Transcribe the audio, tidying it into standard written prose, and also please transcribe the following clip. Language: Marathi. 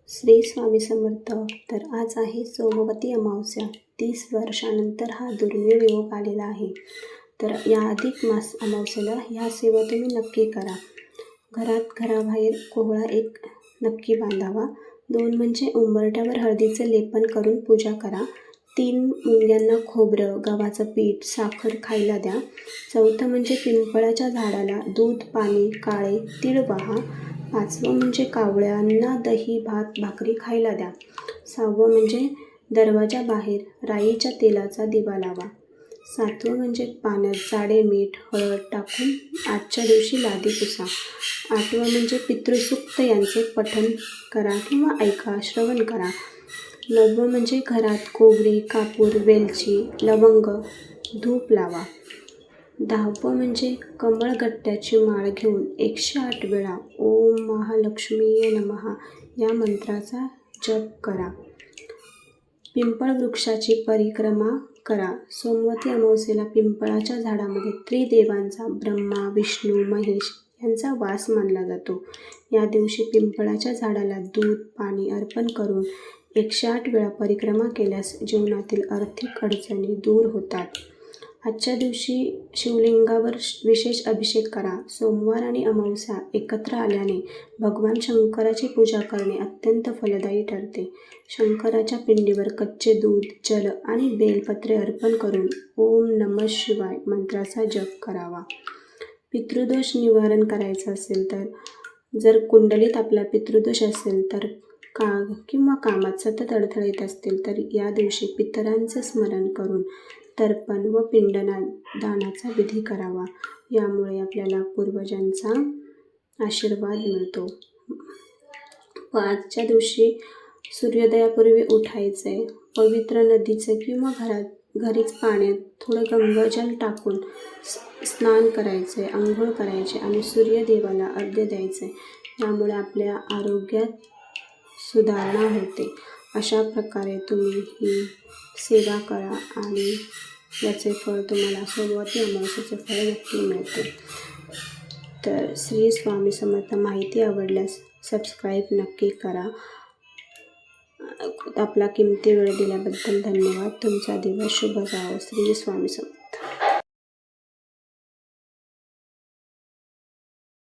श्री स्वामी समर्थ. तर आज आहे सोमवती अमावस्या. 30 वर्षानंतर हा दुर्मिळ योग आलेला आहे. तर या अधिक मास अमावस्येला ह्या सेवा तुम्ही नक्की करा. घराबाहेर कोहळा एक नक्की बांधावा. 2 म्हणजे उंबरठ्यावर हळदीचे लेपन करून पूजा करा. 3 मुंग्यांना खोबरं, गव्हाचं पीठ, साखर खायला द्या. 4 म्हणजे पिंपळाच्या झाडाला दूध, पाणी, काळे तीळ वाहा. 5वं म्हणजे कावळ्यांना दही, भात, भाकरी खायला द्या. 6वं म्हणजे दरवाजाबाहेर राईच्या तेलाचा दिवा लावा. 7वं म्हणजे पाण्यात जाडे मीठ, हळद टाकून आजच्या दिवशी लादी पुसा. 8वं म्हणजे पितृसूक्त यांचे पठण करा किंवा ऐका, श्रवण करा. 9वं म्हणजे घरात खोबरी, कापूर, वेलची, लवंग, धूप लावा. 10वं म्हणजे कमळगट्ट्याची माळ घेऊन 108 वेळा ओम महालक्ष्मीये नमः या मंत्राचा जप करा. पिंपळ वृक्षाची परिक्रमा करा. सोमवती अमावस्येला पिंपळाच्या झाडामध्ये त्रिदेवांचा ब्रह्मा, विष्णू, महेश यांचा वास मानला जातो. या दिवशी पिंपळाच्या झाडाला दूध, पाणी अर्पण करून 108 वेळा परिक्रमा केल्यास जीवनातील आर्थिक अडचणी दूर होतात. आजच्या दिवशी शिवलिंगावर विशेष अभिषेक करा. सोमवार आणि अमावस्या एकत्र आल्याने भगवान शंकराची पूजा करणे अत्यंत फलदायी ठरते. शंकराच्या पिंडीवर कच्चे दूध, जल आणि बेलपत्रे अर्पण करून ओम नमः शिवाय मंत्राचा जप करावा. पितृदोष निवारण करायचं असेल तर जर कुंडलीत आपला पितृदोष असेल तर किंवा कामात सतत अडथळे येत असतील तर या दिवशी पितरांचे स्मरण करून तर्पण व पिंडदानाचा विधी करावा. यामुळे आपल्याला पूर्वजांचा आशीर्वाद मिळतो. व आजच्या दिवशी सूर्योदयापूर्वी उठायचे, पवित्र नदीचे किंवा घरीच पाण्यात थोडं गंगाजल टाकून स्नान करायचे, आंघोळ करायचे आणि सूर्यदेवाला अर्घ्य द्यायचे. यामुळे आपल्या आरोग्यात सुधारणा होते. अशा प्रकारे तुम्ही ही सेवा करा आणि याचे फळ तुम्हाला सोमवती अमावस्येचे फळ नक्की मिळते. तर श्री स्वामी समर्थ. माहिती आवडल्यास सबस्क्राईब नक्की करा. आपला किमती वेळ दिल्याबद्दल धन्यवाद. तुमचा दिवस शुभ जावो. श्री स्वामी समर्थ.